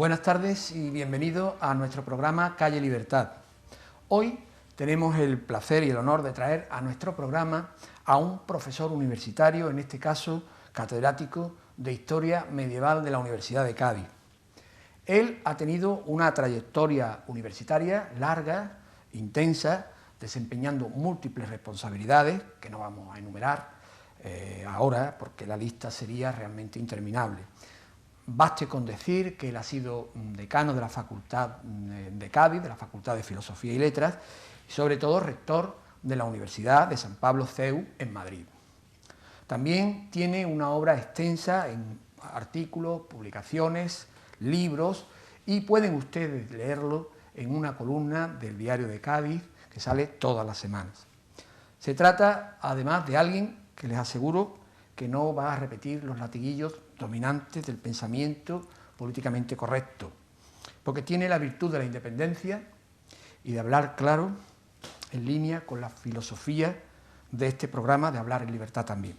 Buenas tardes y bienvenidos a nuestro programa Calle Libertad. Hoy tenemos el placer y el honor de traer a nuestro programa a un profesor universitario, en este caso catedrático de Historia Medieval de la Universidad de Cádiz. Él ha tenido una trayectoria universitaria larga, intensa, desempeñando múltiples responsabilidades que no vamos a enumerar ahora porque la lista sería realmente interminable. Baste con decir que él ha sido decano de la Facultad de Cádiz, de la Facultad de Filosofía y Letras, y sobre todo rector de la Universidad de San Pablo CEU en Madrid. También tiene una obra extensa en artículos, publicaciones, libros, y pueden ustedes leerlo en una columna del Diario de Cádiz que sale todas las semanas. Se trata, además, de alguien que les aseguro que no va a repetir los latiguillos dominantes del pensamiento políticamente correcto, porque tiene la virtud de la independencia y de hablar claro, en línea con la filosofía de este programa de Hablar en Libertad también.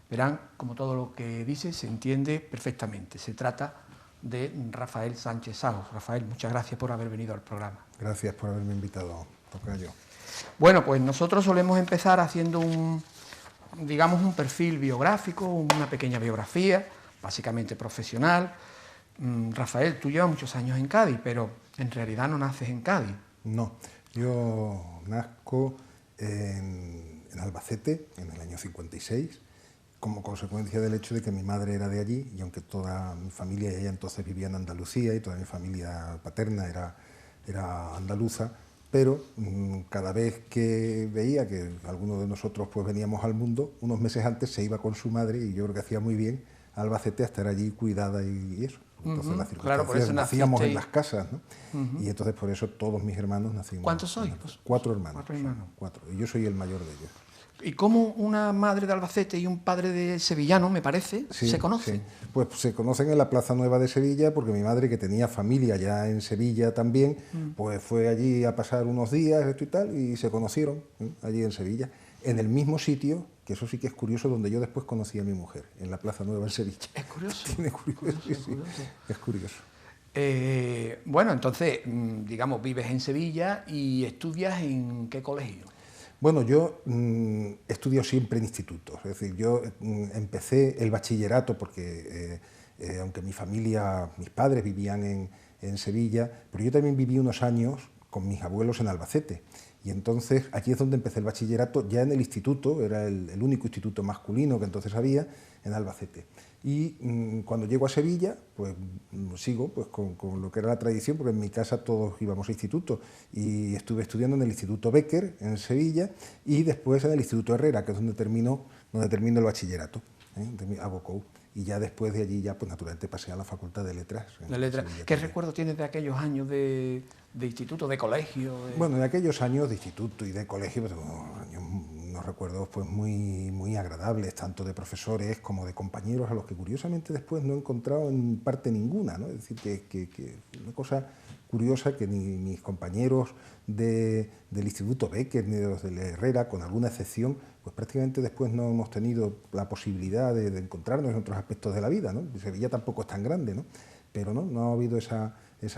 Verán como todo lo que dice se entiende perfectamente. Se trata de Rafael Sánchez Sajos. Rafael, muchas gracias por haber venido al programa. Gracias por haberme invitado, tocayo. Bueno, pues nosotros solemos empezar haciendo un perfil biográfico, una pequeña biografía, básicamente profesional. Rafael, tú llevas muchos años en Cádiz, pero en realidad no naces en Cádiz. No, yo nazco en Albacete en el año 56, como consecuencia del hecho de que mi madre era de allí, y aunque toda mi familia ella entonces vivía en Andalucía y toda mi familia paterna era andaluza, pero cada vez que veía que alguno de nosotros pues veníamos al mundo, unos meses antes se iba con su madre, y yo creo que hacía muy bien, a Albacete a estar allí cuidada y eso. Entonces las circunstancias, por eso nacíamos en las casas, ¿no? Uh-huh. Y entonces por eso todos mis hermanos nacimos. ¿Cuántos sois? Cuatro hermanos. Cuatro hermanos. Cuatro, y yo soy el mayor de ellos. ¿Y cómo una madre de Albacete y un padre de sevillano, me parece, se conocen? Sí. Pues se conocen en la Plaza Nueva de Sevilla, porque mi madre, que tenía familia ya en Sevilla también, pues fue allí a pasar unos días, esto y tal, y se conocieron allí en Sevilla, en el mismo sitio, que eso sí que es curioso, donde yo después conocí a mi mujer, en la Plaza Nueva en Sevilla. Es curioso. Es curioso. Bueno, entonces, digamos, vives en Sevilla y estudias ¿en qué colegio? Bueno, yo estudio siempre en institutos, es decir, yo empecé el bachillerato porque, aunque mi familia, mis padres vivían en Sevilla, pero yo también viví unos años con mis abuelos en Albacete, y entonces aquí es donde empecé el bachillerato, ya en el instituto, era el único instituto masculino que entonces había en Albacete. Y cuando llego a Sevilla, pues sigo pues, con lo que era la tradición, porque en mi casa todos íbamos a instituto, y estuve estudiando en el Instituto Becker, en Sevilla, y después en el Instituto Herrera, que es donde termino el bachillerato, hago COU. Y ya después de allí, ya pues naturalmente pasé a la Facultad de Letras. ¿Qué recuerdo tienes de aquellos años de instituto, de colegio? Bueno, de aquellos años de instituto y de colegio, pues, unos recuerdos pues, muy agradables, tanto de profesores como de compañeros, a los que curiosamente después no he encontrado en parte ninguna, ¿no? Es decir, que una cosa curiosa, que ni mis compañeros del Instituto Becker ni de los de Herrera, con alguna excepción, pues prácticamente después no hemos tenido la posibilidad de encontrarnos en otros aspectos de la vida, ¿no? Sevilla tampoco es tan grande, ¿no? Pero no ha habido esa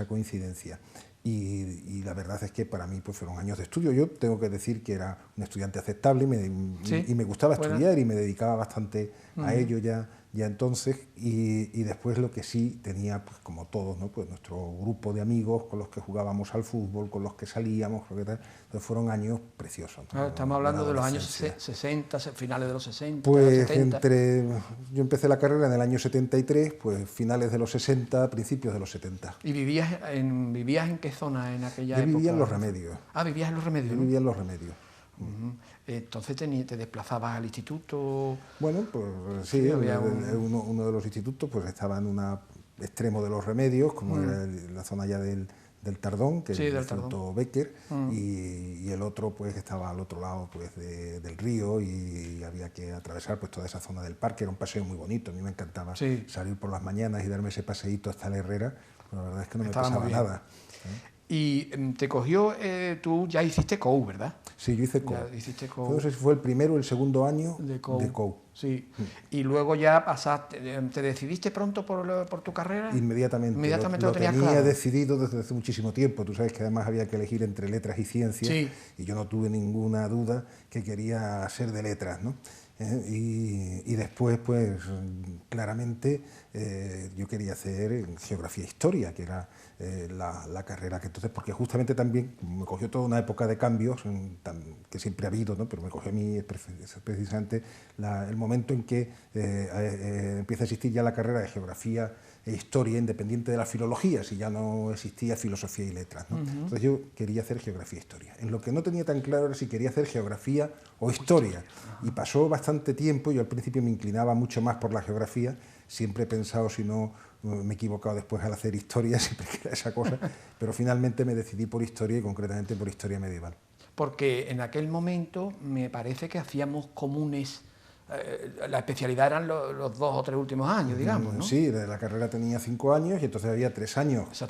coincidencia. Y la verdad es que para mí pues, fueron años de estudio. Yo tengo que decir que era un estudiante aceptable y me gustaba estudiar y me dedicaba bastante a ello ya entonces, y después lo que sí tenía, pues como todos, ¿no? Pues nuestro grupo de amigos con los que jugábamos al fútbol, con los que salíamos, entonces fueron años preciosos, ¿no? Estamos hablando de los años 60, finales de los 60, pues 70. Yo empecé la carrera en el año 73, pues finales de los 60, principios de los 70. ¿Y vivías en qué zona en aquella época? Yo vivía en Los Remedios. Ah, vivías en Los Remedios. Yo vivía en Los Remedios. Entonces te desplazabas al instituto. Bueno, pues sí, uno de los institutos pues estaba en un extremo de Los Remedios, como era la zona ya del Tardón, que es el Instituto Becker, y el otro pues estaba al otro lado pues del río, y había que atravesar pues toda esa zona del parque. Era un paseo muy bonito, a mí me encantaba salir por las mañanas y darme ese paseíto hasta la Herrera, pues la verdad es que no me pasaba nada. Y te cogió, tú ya hiciste COU, ¿verdad? Sí, yo hice COU. Ya hiciste COU. No sé si fue el primero o el segundo año De COU. de COU. Sí. Y luego ya pasaste, ¿te decidiste pronto por tu carrera? Inmediatamente. Inmediatamente lo tenías tenía claro. decidido desde hace muchísimo tiempo. Tú sabes que además había que elegir entre letras y ciencias. Sí. Y yo no tuve ninguna duda que quería ser de letras, ¿no? Y después, pues, claramente, yo quería hacer geografía e historia, que era la carrera que entonces, porque justamente también me cogió toda una época de cambios, que siempre ha habido, ¿no? Pero me cogió a mí precisamente el momento en que empieza a existir ya la carrera de geografía e historia independiente de la filología, si ya no existía filosofía y letras, ¿no? Entonces yo quería hacer geografía e historia. En lo que no tenía tan claro era si quería hacer geografía o historia. Y pasó bastante tiempo, yo al principio me inclinaba mucho más por la geografía, siempre he pensado, si no me he equivocado después al hacer historia, siempre que era esa cosa, pero finalmente me decidí por historia y concretamente por historia medieval. Porque en aquel momento me parece que hacíamos comunes, la especialidad eran los 2 o 3 últimos años, digamos, ¿no? Sí, la carrera tenía 5 años y entonces había 3 años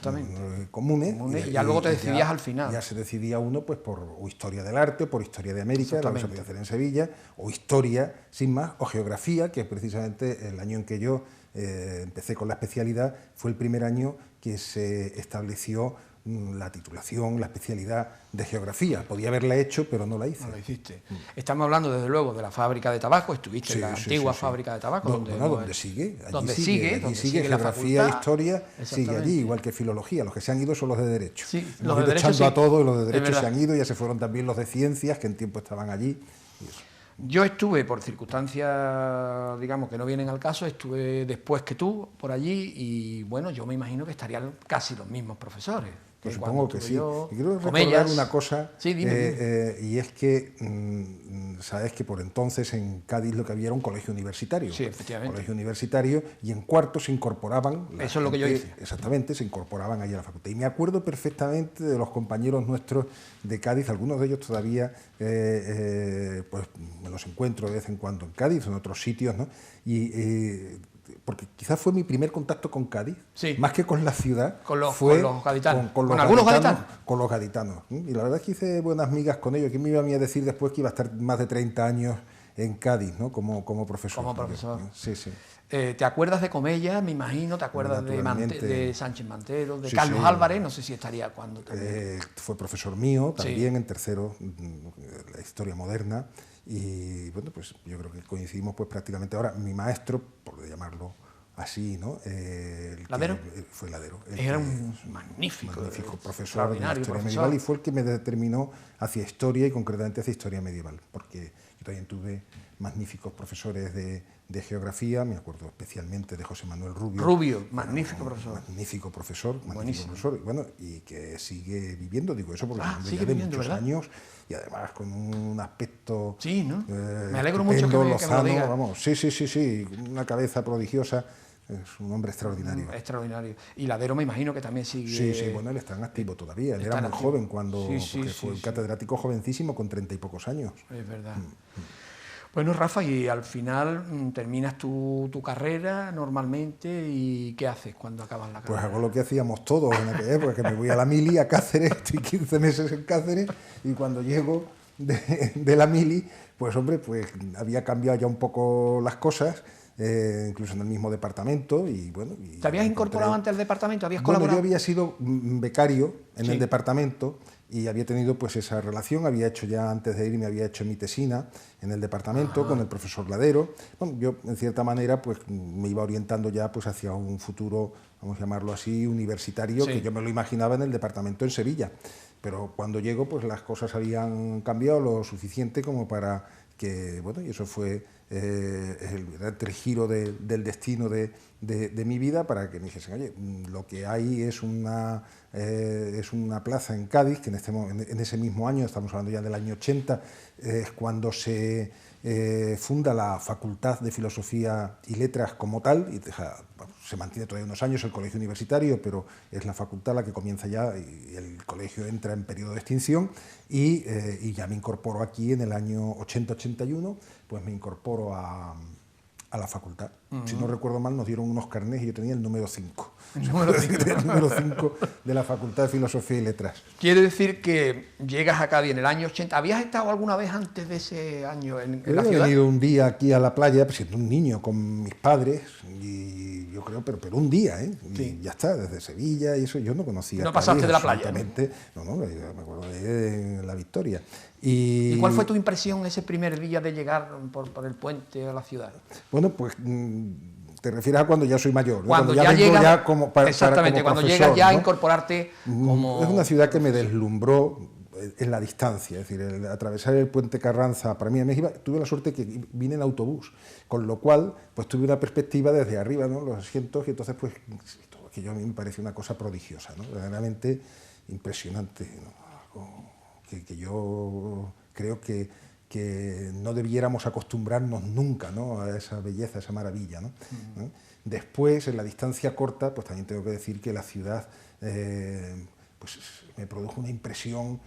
comunes. Y ya luego te decidías al final. Ya se decidía uno pues por o historia del arte, o por historia de América, lo que se podía hacer en Sevilla, o historia, sin más, o geografía, que precisamente el año en que yo empecé con la especialidad fue el primer año que se estableció la titulación, la especialidad de geografía. Podía haberla hecho, pero no la hice. No la hiciste. Estamos hablando, desde luego, de la fábrica de tabaco. Estuviste en la antigua fábrica de tabaco. Donde sigue. Donde sigue geografía la e historia, sigue allí, igual que filología. Los que se han ido son los de derecho. Sí, los de derecho echando a todos, y los de derecho se han ido, ya se fueron también los de ciencias, que en tiempo estaban allí. Yo estuve, por circunstancias, digamos, que no vienen al caso, estuve después que tú por allí y, bueno, yo me imagino que estarían casi los mismos profesores. Pues supongo que sí. Y quiero recordar Comellas. una cosa, sí, dime. Y es que sabes que por entonces en Cádiz lo que había era un colegio universitario. Sí, efectivamente. Colegio universitario, y en cuarto se incorporaban. Eso es lo que yo hice. Exactamente, se incorporaban allí a la facultad. Y me acuerdo perfectamente de los compañeros nuestros de Cádiz, algunos de ellos todavía pues me los encuentro de vez en cuando en Cádiz, en otros sitios, ¿no? Porque quizás fue mi primer contacto con Cádiz, sí. Más que con la ciudad, con los gaditanos. ¿Con algunos gaditanos? Con los gaditanos. Y la verdad es que hice buenas migas con ellos. ¿Quién me iba a mí a decir después que iba a estar más de 30 años en Cádiz, ¿no? como profesor? Como profesor. Sí, sí. ¿Te acuerdas de Comellas, me imagino? ¿Te acuerdas de Sánchez Mantero, de Carlos Álvarez? No sé si estaría cuando también. Fue profesor mío también en tercero, la historia moderna. Y bueno, pues yo creo que coincidimos pues prácticamente. Ahora, mi maestro, por llamarlo así, ¿no? ¿Ladero? Fue Ladero. Era un magnífico profesor de la historia medieval y fue el que me determinó hacia historia y concretamente hacia historia medieval, porque yo también tuve magníficos profesores de geografía, me acuerdo especialmente de José Manuel Rubio. Rubio, magnífico profesor. Magnífico profesor, y bueno, y que sigue viviendo, digo eso porque sigue de viviendo, muchos ¿verdad? años y además con un aspecto me alegro mucho que me lo digas. Vamos, sí, una cabeza prodigiosa. Es un hombre extraordinario. Extraordinario. Y Ladero me imagino que también sigue... Sí, bueno, él está en activo todavía. Él era muy joven cuando... porque fue un catedrático jovencísimo con 30 y pocos años. Es verdad. Bueno, Rafa, y al final terminas tu carrera normalmente y ¿qué haces cuando acabas la carrera? Pues hago lo que hacíamos todos en aquella época, que me voy a la mili, a Cáceres, estoy 15 meses en Cáceres y cuando llego de la mili, pues hombre, pues había cambiado ya un poco las cosas. Incluso en el mismo departamento y bueno... ¿Te habías incorporado antes al departamento? ¿Habías colaborado? Yo había sido becario en el departamento y había tenido pues esa relación, había hecho ya antes de irme, había hecho mi tesina en el departamento con el profesor Ladero. Bueno, yo en cierta manera pues me iba orientando ya pues hacia un futuro, vamos a llamarlo así, universitario, que yo me lo imaginaba en el departamento en Sevilla. Pero cuando llego pues las cosas habían cambiado lo suficiente como para que, bueno, y eso fue el giro del destino de mi vida para que me dijesen, oye, lo que hay es una plaza en Cádiz, que en ese mismo año, estamos hablando ya del año 80, es cuando se funda la Facultad de Filosofía y Letras como tal, y se mantiene todavía unos años el colegio universitario, pero es la facultad la que comienza ya y el colegio entra en periodo de extinción y ya me incorporo aquí en el año 80-81, pues me incorporo a la facultad. Si no recuerdo mal, nos dieron unos carnés y yo tenía el número 5. El número 5. El número 5 de la Facultad de Filosofía y Letras. Quiere decir que llegas a Cádiz en el año 80. ¿Habías estado alguna vez antes de ese año en la ciudad? He venido un día aquí a la playa, pues, siendo un niño con mis padres, y yo creo, pero un día, ¿eh? Sí. Y ya está, desde Sevilla y eso, yo no conocía. No pasaste de la playa, ¿no? No, me acuerdo de La Victoria. ¿Y cuál fue tu impresión ese primer día de llegar por el puente a la ciudad? Bueno, pues te refieres a cuando ya soy mayor, cuando ya ya vengo llegas, ya como exactamente, como cuando profesor, llegas ya ¿no? a incorporarte como... Es una ciudad que me deslumbró en la distancia, es decir, el atravesar el puente Carranza, para mí tuve la suerte que vine en autobús, con lo cual pues tuve una perspectiva desde arriba, ¿no? Los asientos, y entonces pues todo aquello a mí me pareció una cosa prodigiosa, ¿no? Verdaderamente impresionante, ¿no? Que yo creo que no debiéramos acostumbrarnos nunca, ¿no? A esa belleza, a esa maravilla, ¿no? ¿No? Después, en la distancia corta, pues también tengo que decir que la ciudad pues me produjo una impresión,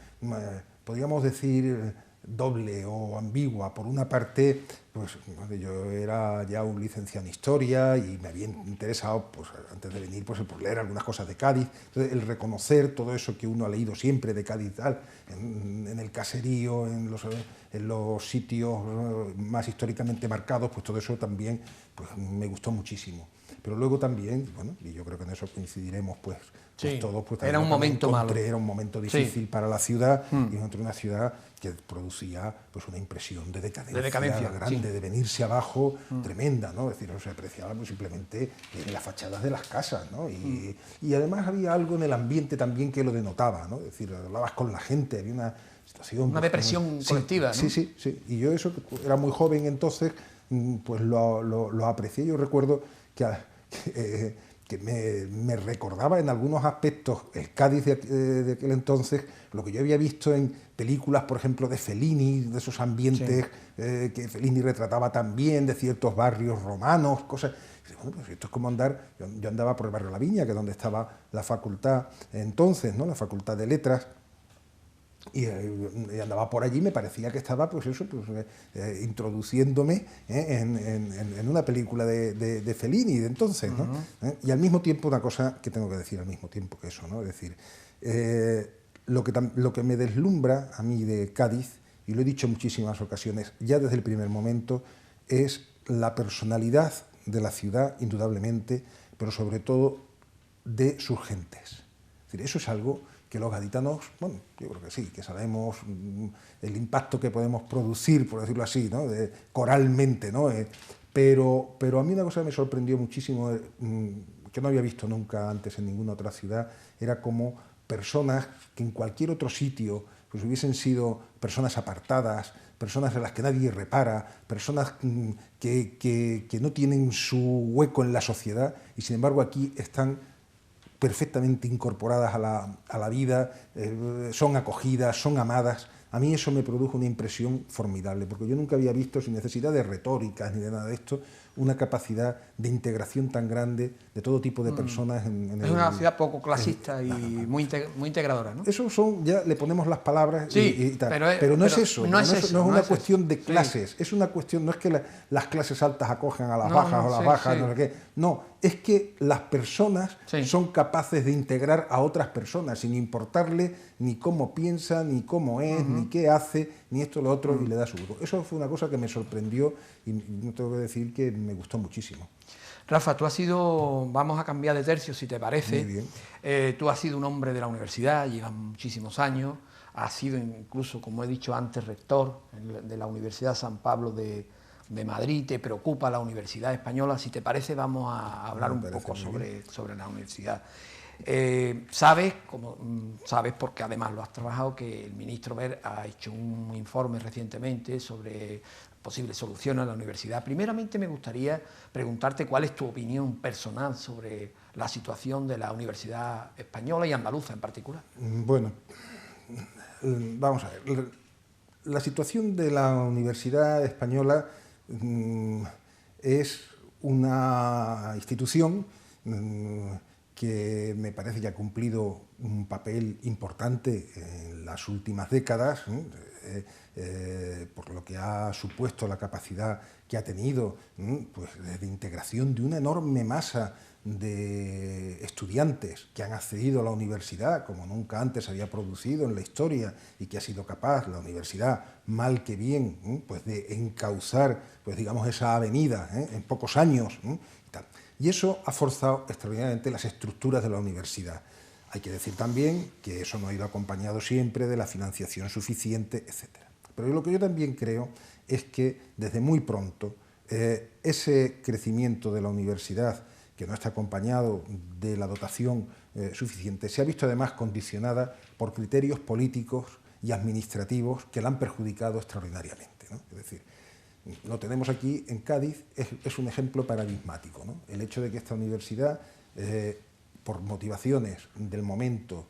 podríamos decir, doble o ambigua. Por una parte, pues yo era ya un licenciado en Historia y me había interesado, pues antes de venir, pues por leer algunas cosas de Cádiz. Entonces, el reconocer todo eso que uno ha leído siempre de Cádiz, tal, en el caserío, en los sitios más históricamente marcados, pues todo eso también pues, me gustó muchísimo. Pero luego también, bueno, y yo creo que en eso coincidiremos, pues sí, todos, pues era un momento malo. Era un momento difícil, sí, para la ciudad, y encontré una ciudad que producía pues una impresión de decadencia grande, sí, de venirse abajo, tremenda, ¿no? Es decir, no se apreciaba pues, simplemente en las fachadas de las casas, ¿no? Y además había algo en el ambiente también que lo denotaba, ¿no? Es decir, hablabas con la gente, había una situación... Una depresión colectiva, sí, ¿no? Sí. Y yo eso, era muy joven entonces, pues lo aprecié. Yo recuerdo que me recordaba en algunos aspectos el Cádiz de aquel entonces, lo que yo había visto en películas, por ejemplo, de Fellini, de esos ambientes, sí, que Fellini retrataba también, de ciertos barrios romanos, cosas... Bueno, pues esto es como andar... Yo andaba por el barrio La Viña, que es donde estaba la facultad entonces, ¿no? La Facultad de Letras, y andaba por allí, me parecía que estaba pues eso, pues, introduciéndome en una película de Fellini de entonces, ¿no? Y al mismo tiempo, una cosa que tengo que decir al mismo tiempo que eso, ¿no? Es decir, lo que me deslumbra a mí de Cádiz, y lo he dicho en muchísimas ocasiones, ya desde el primer momento, es la personalidad de la ciudad, indudablemente, pero sobre todo de sus gentes. Es decir, eso es algo que los gaditanos, bueno, yo creo que sí, que sabemos el impacto que podemos producir, por decirlo así, ¿no? Coralmente, ¿no? Pero a mí una cosa que me sorprendió muchísimo, que no había visto nunca antes en ninguna otra ciudad, era como personas que en cualquier otro sitio pues hubiesen sido personas apartadas, personas en las que nadie repara, personas que no tienen su hueco en la sociedad, y sin embargo aquí están perfectamente incorporadas a la vida, son acogidas, son amadas. A mí eso me produjo una impresión formidable, porque yo nunca había visto, sin necesidad de retóricas ni de nada de esto, una capacidad de integración tan grande de todo tipo de personas. Es una ciudad poco clasista y muy integradora, ¿no? Eso ya le ponemos las palabras, sí, y tal. Pero no es eso, no es una cuestión de clases, sí, es una cuestión, no es que las clases altas acojan a las bajas o las bajas, no sé qué, no, es que las personas son capaces de integrar a otras personas sin importarle ni cómo piensa, ni cómo es, ni qué hace, ni esto o lo otro, y le da su grupo. Eso fue una cosa que me sorprendió y no tengo que decir que me gustó muchísimo. Rafa, tú has sido, vamos a cambiar de tercio si te parece. Muy bien. Tú has sido un hombre de la universidad, llevas muchísimos años, has sido incluso, como he dicho antes, rector de la Universidad San Pablo de Madrid. Te preocupa la Universidad Española. Si te parece, vamos a hablar un poco sobre la universidad. Sabes, porque además lo has trabajado, que el ministro Wert ha hecho un informe recientemente sobre posibles soluciones a la universidad. Primeramente me gustaría preguntarte cuál es tu opinión personal sobre la situación de la universidad española y andaluza en particular. Bueno, vamos a ver. La situación de la universidad española es una institución que me parece que ha cumplido un papel importante en las últimas décadas. por lo que ha supuesto la capacidad que ha tenido, pues, de integración de una enorme masa de estudiantes que han accedido a la universidad como nunca antes había producido en la historia, y que ha sido capaz la universidad, mal que bien, pues de encauzar, pues digamos, esa avenida en pocos años, y tal. Y eso ha forzado extraordinariamente las estructuras de la universidad. Hay que decir también que eso no ha ido acompañado siempre de la financiación suficiente, etc. Pero lo que yo también creo es que desde muy pronto ese crecimiento de la universidad, que no está acompañado de la dotación suficiente, se ha visto además condicionada por criterios políticos y administrativos que la han perjudicado extraordinariamente, ¿no? Es decir, lo tenemos aquí en Cádiz, es un ejemplo paradigmático, ¿no? El hecho de que esta universidad, por motivaciones del momento,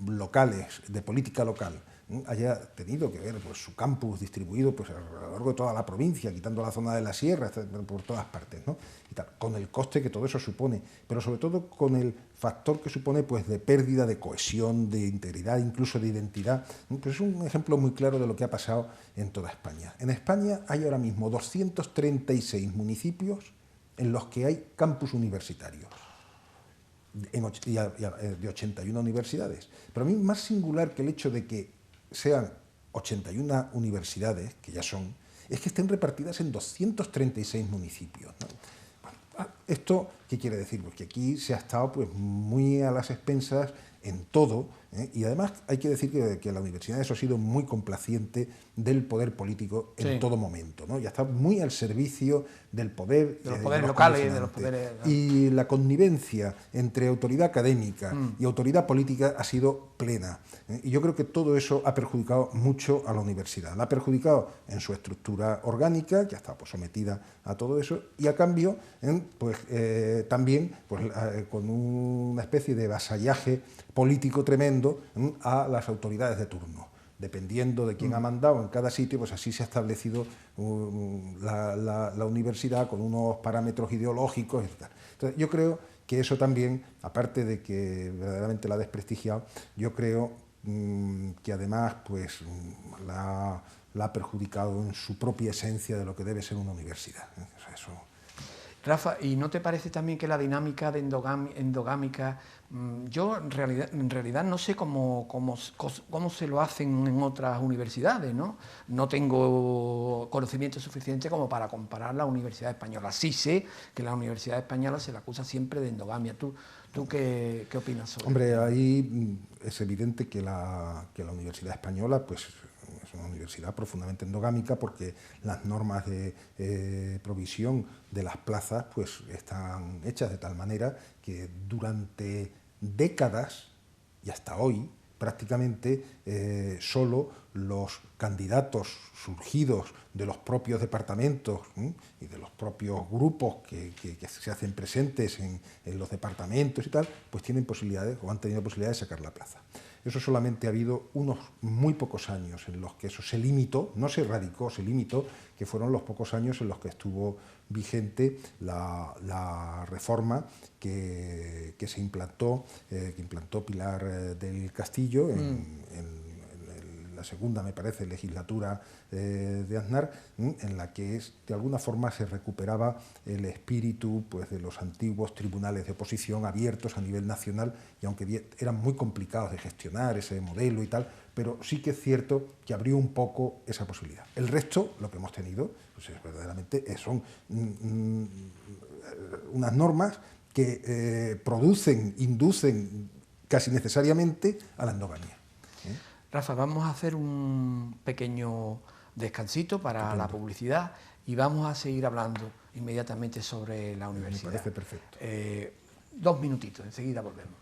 locales, de política local, haya tenido que ver, pues, su campus distribuido, pues, a lo largo de toda la provincia, quitando la zona de la sierra, por todas partes, ¿no? Y tal, con el coste que todo eso supone, pero sobre todo con el factor que supone, pues, de pérdida de cohesión, de integridad, incluso de identidad. Pues es un ejemplo muy claro de lo que ha pasado en toda España. En España hay ahora mismo 236 municipios en los que hay campus universitarios, de 81 universidades. Pero a mí, más singular que el hecho de que sean 81 universidades, que ya son, es que estén repartidas en 236 municipios, ¿no? Bueno, ¿esto qué quiere decir? Pues que aquí se ha estado, pues, muy a las expensas en todo, y además hay que decir que la universidad, eso, ha sido muy complaciente del poder político en todo momento, ¿no? Y ha estado muy al servicio del poder, de los poderes locales y de los poderes, ¿no? Y la connivencia entre autoridad académica y autoridad política ha sido plena. Y yo creo que todo eso ha perjudicado mucho a la universidad. La ha perjudicado en su estructura orgánica, que ha estado, pues, sometida a todo eso, y a cambio, pues, también, pues, con una especie de vasallaje político tremendo a las autoridades de turno. Dependiendo de quién ha mandado en cada sitio, pues así se ha establecido la universidad, con unos parámetros ideológicos, etc. Entonces, yo creo que eso también, aparte de que verdaderamente la ha desprestigiado, yo creo que además, pues, la ha perjudicado en su propia esencia de lo que debe ser una universidad. O sea, eso... Rafa, ¿y no te parece también que la dinámica de endogámica, yo en realidad no sé cómo se lo hacen en otras universidades, ¿no? No tengo conocimiento suficiente como para comparar la Universidad Española. Sí sé que la Universidad Española se la acusa siempre de endogamia. ¿Tú qué opinas sobre eso? Hombre, ahí es evidente que la Universidad Española, pues, es una universidad profundamente endogámica, porque las normas de provisión de las plazas, pues, están hechas de tal manera que durante décadas y hasta hoy prácticamente solo los candidatos surgidos de los propios departamentos y de los propios grupos que se hacen presentes en los departamentos y tal, pues tienen posibilidades, o han tenido posibilidades, de sacar la plaza. Eso solamente ha habido unos muy pocos años en los que eso se limitó, no se erradicó, se limitó, que fueron los pocos años en los que estuvo vigente la reforma que se implantó, que implantó Pilar del Castillo en la segunda, me parece, legislatura de Aznar, en la que de alguna forma se recuperaba el espíritu, pues, de los antiguos tribunales de oposición abiertos a nivel nacional, y aunque eran muy complicados de gestionar ese modelo y tal, pero sí que es cierto que abrió un poco esa posibilidad. El resto, lo que hemos tenido, pues, verdaderamente son unas normas que inducen casi necesariamente a la endogamia. Rafa, vamos a hacer un pequeño descansito para la publicidad y vamos a seguir hablando inmediatamente sobre la universidad. Me parece perfecto. 2 minutitos, enseguida volvemos.